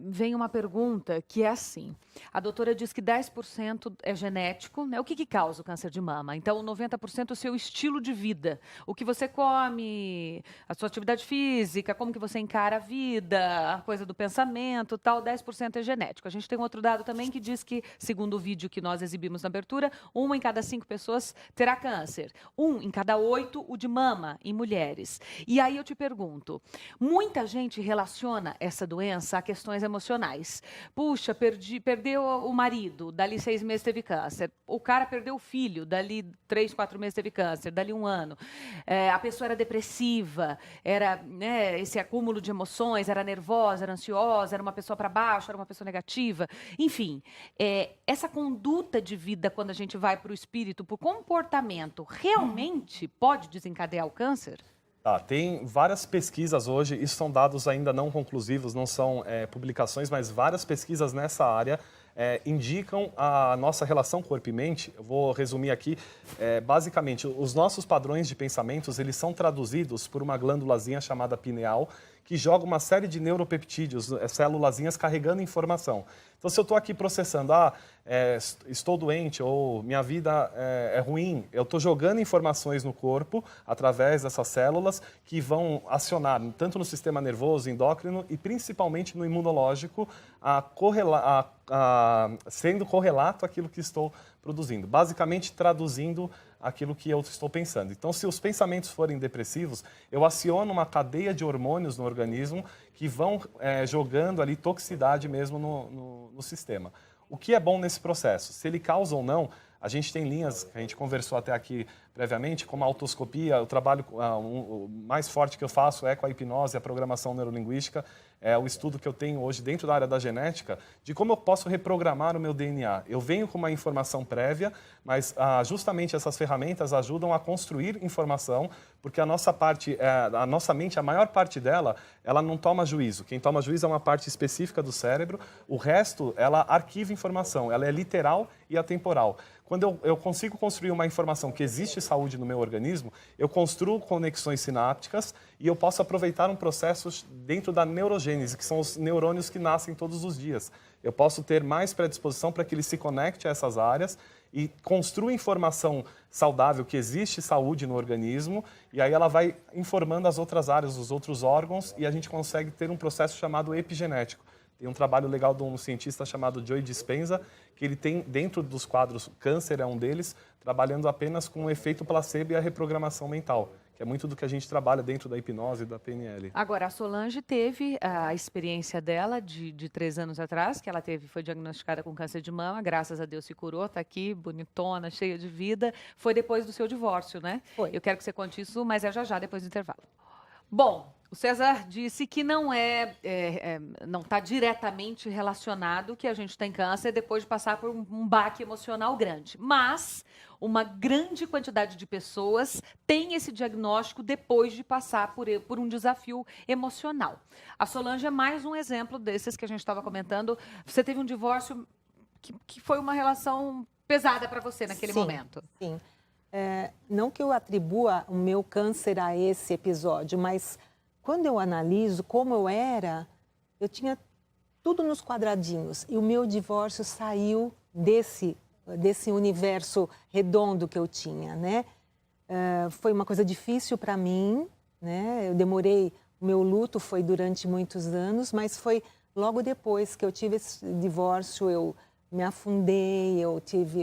S1: vem uma pergunta que é assim, a doutora diz que 10% é genético, né? O que causa o câncer de mama? Então, 90% é o seu estilo de vida, o que você come, a sua atividade física, como que você encara a vida, a coisa do pensamento, tal, 10% é genético. A gente tem um outro dado também que diz que, segundo o vídeo que nós exibimos na abertura, 1 em cada 5 pessoas terá câncer, 1 em cada 8 o de mama em mulheres. E aí eu te pergunto, muita gente relaciona essa doença a questões emocionais. Puxa, perdeu o marido, dali 6 meses teve câncer. O cara perdeu o filho, dali 3, 4 meses teve câncer, dali 1 ano. A pessoa era depressiva, era esse acúmulo de emoções, era nervosa, era ansiosa, era uma pessoa para baixo, era uma pessoa negativa. Enfim, essa conduta de vida, quando a gente vai para o espírito, para o comportamento, realmente pode desencadear o câncer?
S3: Tem várias pesquisas hoje, isso são dados ainda não conclusivos, não são publicações, mas várias pesquisas nessa área indicam a nossa relação corpo e mente. Eu vou resumir aqui, basicamente, os nossos padrões de pensamentos, eles são traduzidos por uma glândulazinha chamada pineal, que joga uma série de neuropeptídeos, célulazinhas carregando informação. Então, se eu estou aqui processando, estou doente ou minha vida é ruim, eu estou jogando informações no corpo através dessas células que vão acionar tanto no sistema nervoso, endócrino e principalmente no imunológico, sendo correlato àquilo que estou produzindo. Basicamente, traduzindo aquilo que eu estou pensando. Então, se os pensamentos forem depressivos, eu aciono uma cadeia de hormônios no organismo que vão jogando ali toxicidade mesmo no sistema. O que é bom nesse processo? Se ele causa ou não, a gente tem linhas, que a gente conversou até aqui previamente, como a autoscopia. O trabalho o mais forte que eu faço é com a hipnose, a programação neurolinguística. É o estudo que eu tenho hoje dentro da área da genética, de como eu posso reprogramar o meu DNA. Eu venho com uma informação prévia, mas justamente essas ferramentas ajudam a construir informação, porque a nossa mente, a maior parte dela, ela não toma juízo. Quem toma juízo é uma parte específica do cérebro, o resto, ela arquiva informação, ela é literal e atemporal. Quando eu consigo construir uma informação que existe saúde no meu organismo, eu construo conexões sinápticas e eu posso aproveitar um processo dentro da neurogênese, que são os neurônios que nascem todos os dias. Eu posso ter mais predisposição para que ele se conecte a essas áreas e construa informação saudável, que existe saúde no organismo, e aí ela vai informando as outras áreas, os outros órgãos, e a gente consegue ter um processo chamado epigenético. Tem um trabalho legal de um cientista chamado Joe Dispenza, que ele tem dentro dos quadros, câncer é um deles, trabalhando apenas com o efeito placebo e a reprogramação mental, que é muito do que a gente trabalha dentro da hipnose e da PNL.
S1: Agora, a Solange teve a experiência dela de 3 anos atrás, que ela foi diagnosticada com câncer de mama, graças a Deus se curou, está aqui, bonitona, cheia de vida. Foi depois do seu divórcio, né?
S2: Foi.
S1: Eu quero que você conte isso, mas é já depois do intervalo. Bom, o César disse que não está diretamente relacionado que a gente tem câncer depois de passar por um baque emocional grande. Mas uma grande quantidade de pessoas tem esse diagnóstico depois de passar por um desafio emocional. A Solange é mais um exemplo desses que a gente estava comentando. Você teve um divórcio que foi uma relação pesada para você naquele momento.
S2: Sim. Não que eu atribua o meu câncer a esse episódio, mas quando eu analiso como eu era, eu tinha tudo nos quadradinhos. E o meu divórcio saiu desse universo redondo que eu tinha, né? Foi uma coisa difícil para mim, né? Eu demorei, o meu luto foi durante muitos anos, mas foi logo depois que eu tive esse divórcio, eu me afundei,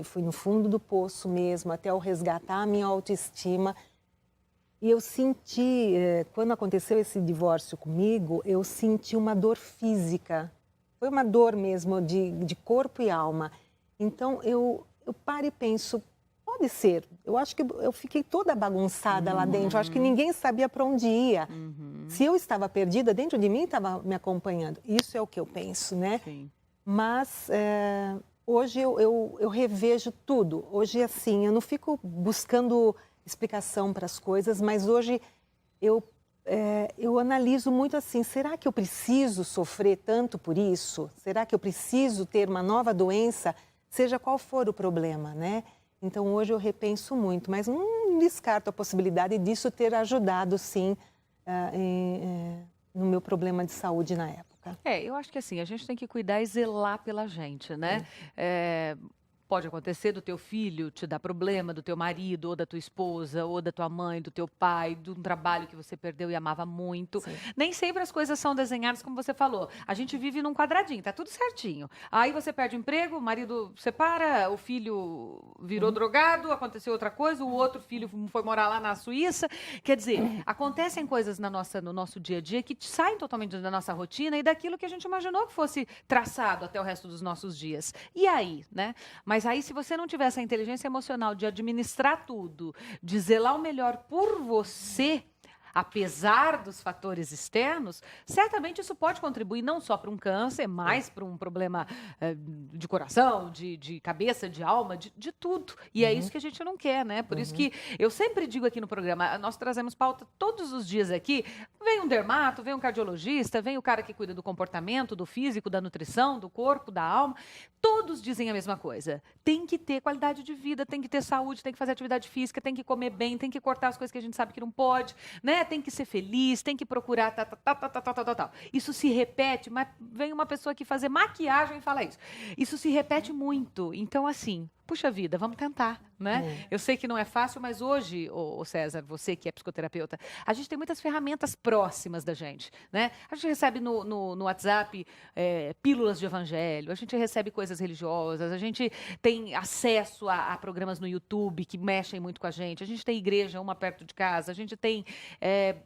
S2: fui no fundo do poço mesmo, até eu resgatar a minha autoestima. E eu senti, quando aconteceu esse divórcio comigo, eu senti uma dor física. Foi uma dor mesmo de corpo e alma. Então, eu paro e penso, pode ser. Eu acho que eu fiquei toda bagunçada lá dentro. Eu acho que ninguém sabia para onde ia. Se eu estava perdida, dentro de mim estava me acompanhando. Isso é o que eu penso, né?
S1: Sim.
S2: Mas hoje eu revejo tudo. Hoje, assim, eu não fico buscando explicação para as coisas, mas hoje eu analiso muito assim, será que eu preciso sofrer tanto por isso? Será que eu preciso ter uma nova doença, seja qual for o problema, né? Então, hoje eu repenso muito, mas não descarto a possibilidade disso ter ajudado, sim, no meu problema de saúde na época.
S1: Eu acho que assim, a gente tem que cuidar e zelar pela gente, né? Pode acontecer do teu filho te dar problema, do teu marido, ou da tua esposa, ou da tua mãe, do teu pai, de um trabalho que você perdeu e amava muito.
S2: Sim.
S1: Nem sempre as coisas são desenhadas como você falou. A gente vive num quadradinho, tá tudo certinho. Aí você perde o emprego, o marido separa, o filho virou drogado, aconteceu outra coisa, o outro filho foi morar lá na Suíça. Quer dizer, acontecem coisas no nosso dia a dia que saem totalmente da nossa rotina e daquilo que a gente imaginou que fosse traçado até o resto dos nossos dias. E aí, né? Mas aí, se você não tiver essa inteligência emocional de administrar tudo, de zelar o melhor por você, apesar dos fatores externos, certamente isso pode contribuir não só para um câncer, mas para um problema de coração, de cabeça, de alma, de tudo. E é isso que a gente não quer, né? Por isso que eu sempre digo aqui no programa, nós trazemos pauta todos os dias aqui, vem um dermato, vem um cardiologista, vem o cara que cuida do comportamento, do físico, da nutrição, do corpo, da alma. todos dizem a mesma coisa. Tem que ter qualidade de vida, tem que ter saúde, tem que fazer atividade física, tem que comer bem, tem que cortar as coisas que a gente sabe que não pode, né? Tem que ser feliz, tem que procurar tal. Isso se repete, mas vem uma pessoa aqui fazer maquiagem e fala isso. Isso se repete muito. Então, assim, puxa vida, vamos tentar, né? Eu sei que não é fácil, mas hoje, ô César, você que é psicoterapeuta, a gente tem muitas ferramentas próximas da gente, né? A gente recebe no WhatsApp pílulas de evangelho, a gente recebe coisas religiosas, a gente tem acesso a programas no YouTube que mexem muito com a gente tem igreja uma perto de casa, a gente tem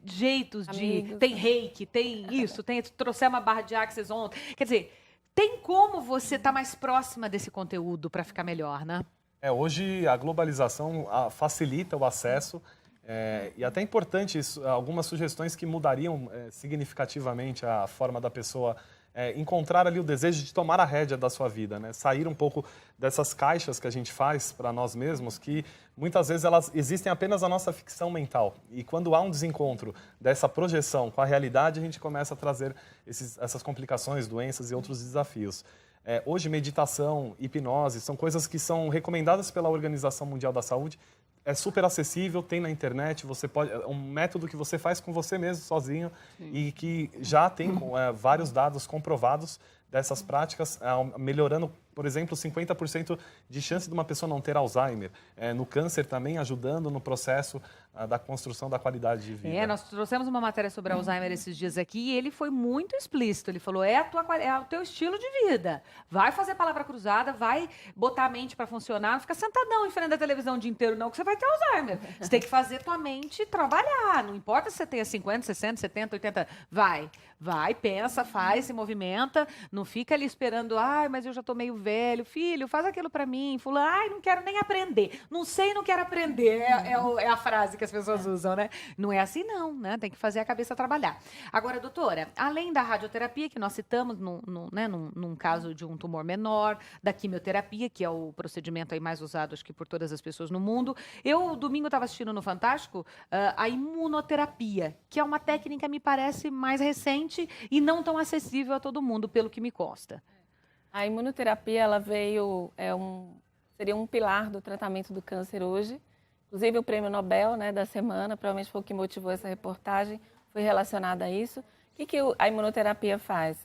S1: jeitos
S4: Amigos,
S1: tem reiki, tem isso, trouxemos uma barra de Access ontem. Quer dizer, tem como você estar mais próxima desse conteúdo para ficar melhor, né?
S3: Hoje a globalização facilita o acesso e até é importante algumas sugestões que mudariam significativamente a forma da pessoa encontrar ali o desejo de tomar a rédea da sua vida, né? Sair um pouco dessas caixas que a gente faz para nós mesmos, que muitas vezes elas existem apenas na nossa ficção mental. E quando há um desencontro dessa projeção com a realidade, a gente começa a trazer essas complicações, doenças e outros desafios. Hoje, meditação, hipnose, são coisas que são recomendadas pela Organização Mundial da Saúde. É super acessível, tem na internet, é um método que você faz com você mesmo, sozinho, e que já tem vários dados comprovados dessas práticas, melhorando, por exemplo, 50% de chance de uma pessoa não ter Alzheimer. No câncer também, ajudando no processo da construção da qualidade de vida.
S1: Nós trouxemos uma matéria sobre Alzheimer esses dias aqui e ele foi muito explícito. Ele falou, é o teu estilo de vida. Vai fazer palavra cruzada, vai botar a mente para funcionar, não fica sentadão em frente da televisão o dia inteiro não, que você vai ter Alzheimer. Você tem que fazer tua mente trabalhar. Não importa se você tenha 50, 60, 70, 80. Vai, pensa, faz, se movimenta. Não fica ali esperando, mas eu já tô meio velho. Filho, faz aquilo para mim. Fulano, não quero nem aprender. Não sei, não quero aprender. É a frase que as pessoas usam, né? Não é assim não, né? Tem que fazer a cabeça trabalhar. Agora, doutora, além da radioterapia, que nós citamos num caso de um tumor menor, da quimioterapia, que é o procedimento aí mais usado, acho que por todas as pessoas no mundo, eu, domingo, estava assistindo no Fantástico a imunoterapia, que é uma técnica, me parece, mais recente e não tão acessível a todo mundo, pelo que me consta.
S4: A imunoterapia, ela veio, seria um pilar do tratamento do câncer hoje. Inclusive, o prêmio Nobel, né, da semana, provavelmente foi o que motivou essa reportagem, foi relacionado a isso. O que a imunoterapia faz?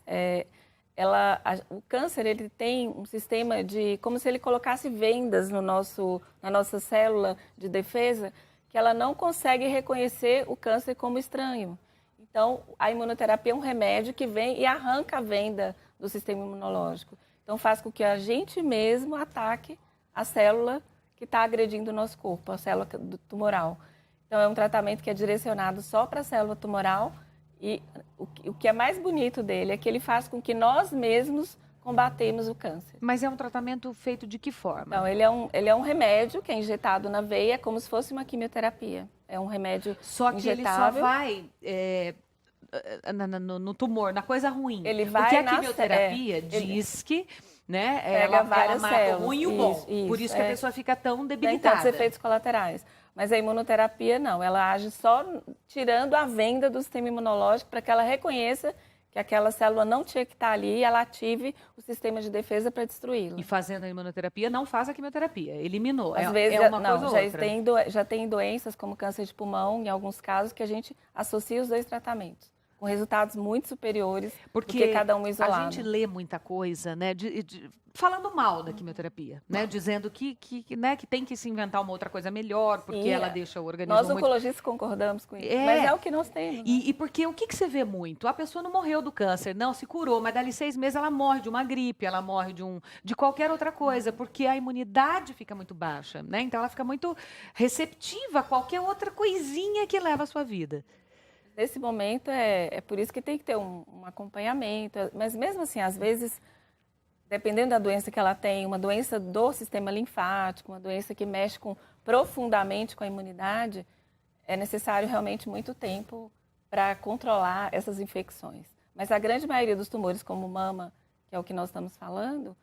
S4: O câncer, ele tem um sistema como se ele colocasse vendas na nossa célula de defesa, que ela não consegue reconhecer o câncer como estranho. Então, a imunoterapia é um remédio que vem e arranca a venda do sistema imunológico. Então, faz com que a gente mesmo ataque a célula que está agredindo o nosso corpo, a célula tumoral. Então, é um tratamento que é direcionado só para a célula tumoral e o que é mais bonito dele é que ele faz com que nós mesmos combatemos o câncer.
S1: Mas é um tratamento feito de que forma?
S4: Então, ele é um remédio que é injetado na veia, como se fosse uma quimioterapia. É um remédio
S1: só que
S4: injetável.
S1: Ele só vai no tumor, na coisa ruim.
S4: Ele vai
S1: porque a quimioterapia diz que
S4: ela
S1: mata o ruim e o bom.
S4: Isso,
S1: por isso que a pessoa fica tão
S4: tem
S1: debilitada.
S4: tantos efeitos colaterais. Mas a imunoterapia não, ela age só tirando a venda do sistema imunológico para que ela reconheça que aquela célula não tinha que estar ali e ela ative o sistema de defesa para destruí-la.
S1: E fazendo a imunoterapia, não faz a quimioterapia, eliminou.
S4: Às vezes,
S1: uma coisa ou outra.
S4: Já tem doenças como câncer de pulmão, em alguns casos, que a gente associa os dois tratamentos, com resultados muito superiores do que cada um isolado.
S1: A gente lê muita coisa, né, falando mal da quimioterapia, né, dizendo que tem que se inventar uma outra coisa melhor, porque
S4: Sim,
S1: ela deixa o organismo
S4: nós oncologistas concordamos com isso, mas é o que nós temos. Né?
S1: E porque o que você vê muito? A pessoa não morreu do câncer, não, se curou, mas dali 6 meses ela morre de uma gripe, ela morre de qualquer outra coisa, porque a imunidade fica muito baixa, né, então ela fica muito receptiva a qualquer outra coisinha que leva a sua vida.
S4: Nesse momento, é por isso que tem que ter um acompanhamento. Mas mesmo assim, às vezes, dependendo da doença que ela tem, uma doença do sistema linfático, uma doença que mexe profundamente com a imunidade, é necessário realmente muito tempo para controlar essas infecções. Mas a grande maioria dos tumores, como mama, que é o que nós estamos falando,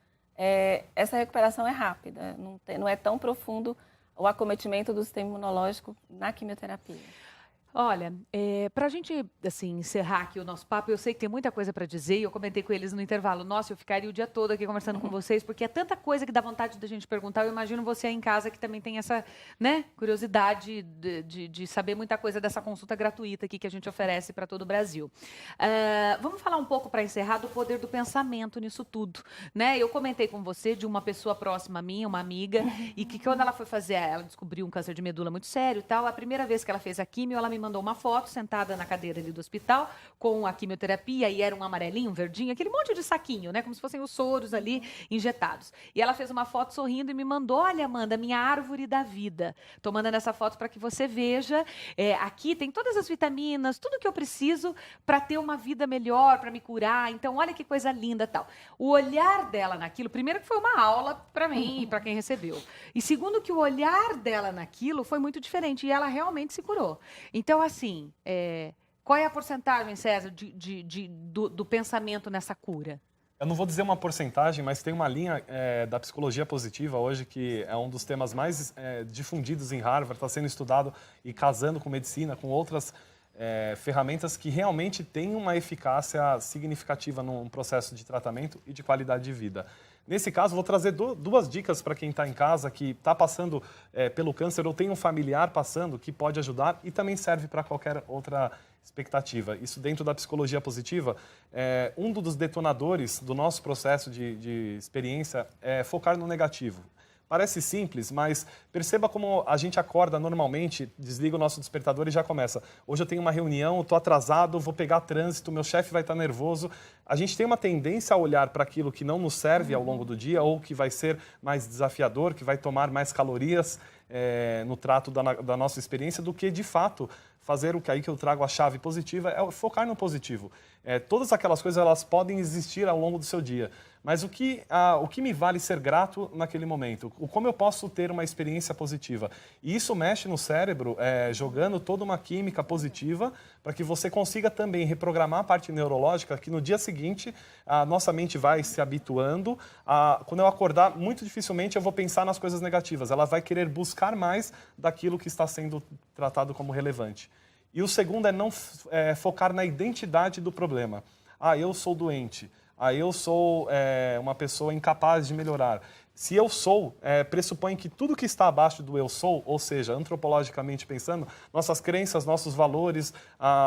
S4: essa recuperação é rápida, não é tão profundo o acometimento do sistema imunológico na quimioterapia.
S1: Olha, para a gente assim, encerrar aqui o nosso papo, eu sei que tem muita coisa para dizer e eu comentei com eles no intervalo. Nossa, eu ficaria o dia todo aqui conversando com vocês, porque é tanta coisa que dá vontade da gente perguntar. Eu imagino você aí em casa que também tem essa, né, curiosidade de saber muita coisa dessa consulta gratuita aqui que a gente oferece para todo o Brasil. Vamos falar um pouco, para encerrar, do poder do pensamento nisso tudo, né? Eu comentei com você de uma pessoa próxima a mim, uma amiga, e que quando ela foi fazer, ela descobriu um câncer de medula muito sério e tal. A primeira vez que ela fez a quimio, ela me mandou uma foto sentada na cadeira ali do hospital com a quimioterapia, e era um amarelinho, um verdinho, aquele monte de saquinho, né? Como se fossem os soros ali injetados. E ela fez uma foto sorrindo e me mandou: olha, Amanda, minha árvore da vida. Tô mandando essa foto para que você veja. Aqui tem todas as vitaminas, tudo que eu preciso para ter uma vida melhor, para me curar. Então, olha que coisa linda, tal. O olhar dela naquilo, primeiro que foi uma aula para mim e para quem recebeu. E segundo que o olhar dela naquilo foi muito diferente e ela realmente se curou. Então, assim, qual é a porcentagem, César, do pensamento nessa cura?
S3: Eu não vou dizer uma porcentagem, mas tem uma linha da psicologia positiva hoje que é um dos temas mais difundidos em Harvard, está sendo estudado e casando com medicina, com outras ferramentas que realmente têm uma eficácia significativa num processo de tratamento e de qualidade de vida. Nesse caso, vou trazer duas dicas para quem está em casa, que está passando pelo câncer ou tem um familiar passando, que pode ajudar e também serve para qualquer outra expectativa. Isso dentro da psicologia positiva, um dos detonadores do nosso processo de experiência é focar no negativo. Parece simples, mas perceba como a gente acorda normalmente, desliga o nosso despertador e já começa. Hoje eu tenho uma reunião, estou atrasado, vou pegar trânsito, meu chefe vai estar nervoso. A gente tem uma tendência a olhar para aquilo que não nos serve ao longo do dia ou que vai ser mais desafiador, que vai tomar mais calorias no trato da nossa experiência do que, de fato, fazer o que aí que eu trago a chave positiva, é focar no positivo. Todas aquelas coisas, elas podem existir ao longo do seu dia. Mas o que me vale ser grato naquele momento? Como eu posso ter uma experiência positiva? E isso mexe no cérebro, jogando toda uma química positiva para que você consiga também reprogramar a parte neurológica, que no dia seguinte a nossa mente vai se habituando. Quando eu acordar, muito dificilmente eu vou pensar nas coisas negativas. Ela vai querer buscar mais daquilo que está sendo tratado como relevante. E o segundo é não focar na identidade do problema. Eu sou doente. Eu sou uma pessoa incapaz de melhorar. Se eu sou, pressupõe que tudo que está abaixo do eu sou, ou seja, antropologicamente pensando, nossas crenças, nossos valores,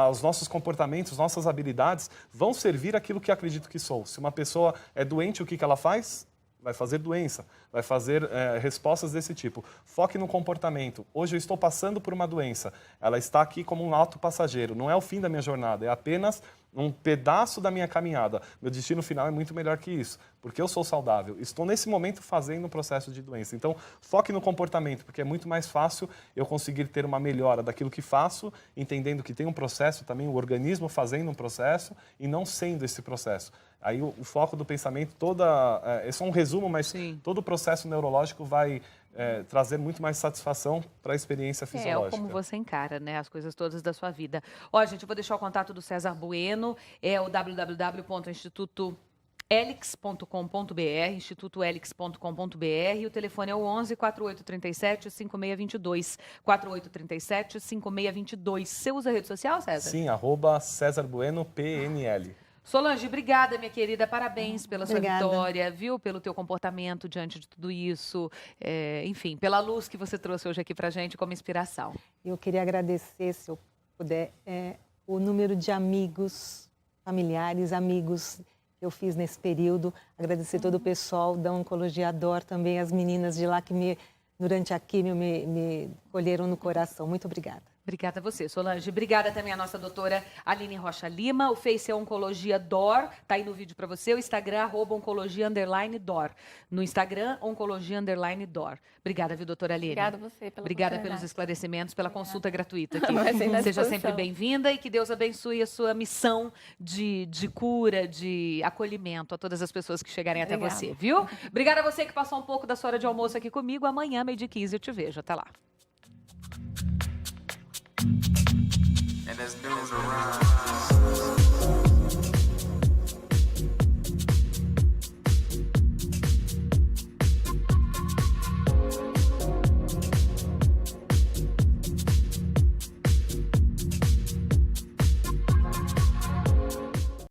S3: os nossos comportamentos, nossas habilidades, vão servir aquilo que acredito que sou. Se uma pessoa é doente, o que ela faz? Vai fazer doença, vai fazer respostas desse tipo. Foque no comportamento. Hoje eu estou passando por uma doença. Ela está aqui como um alto passageiro. Não é o fim da minha jornada, é apenas um pedaço da minha caminhada. Meu destino final é muito melhor que isso, porque eu sou saudável. Estou nesse momento fazendo um processo de doença. Então, foque no comportamento, porque é muito mais fácil eu conseguir ter uma melhora daquilo que faço, entendendo que tem um processo também, o organismo fazendo um processo e não sendo esse processo. Aí o foco do pensamento, é só um resumo, mas sim, todo o processo neurológico vai trazer muito mais satisfação para a experiência fisiológica.
S1: Como você encara, né, as coisas todas da sua vida. Ó, gente, eu vou deixar o contato do César Bueno, é o www.institutohelix.com.br, institutohelix.com.br, o telefone é o 11 4837 5622, 4837 5622. Você usa a rede social, César?
S3: Sim, @CésarBuenoPNL.
S1: Solange, obrigada, minha querida. Parabéns pela sua vitória, viu? Pelo teu comportamento diante de tudo isso. Enfim, pela luz que você trouxe hoje aqui pra gente como inspiração.
S2: Eu queria agradecer, se eu puder, o número de amigos, familiares, amigos que eu fiz nesse período. Agradecer todo o pessoal da Oncologia Dor, também as meninas de lá que durante a quimio me colheram no coração. Muito obrigada.
S1: Obrigada a você, Solange. Obrigada também à nossa doutora Aline Rocha Lima. O Face é Oncologia Dor, tá aí no vídeo para você. O Instagram, @oncologia_dor. No Instagram, oncologia_dor. Obrigada, viu, doutora Aline?
S4: Obrigada a você pela
S1: Obrigada pelos esclarecimentos, pela consulta gratuita aqui.
S4: Seja
S1: sempre bem-vinda e que Deus abençoe a sua missão de cura, de acolhimento a todas as pessoas que chegarem até você, viu? Obrigada a você que passou um pouco da sua hora de almoço aqui comigo. Amanhã, 12h15, eu te vejo. Até lá.
S6: And there's news around.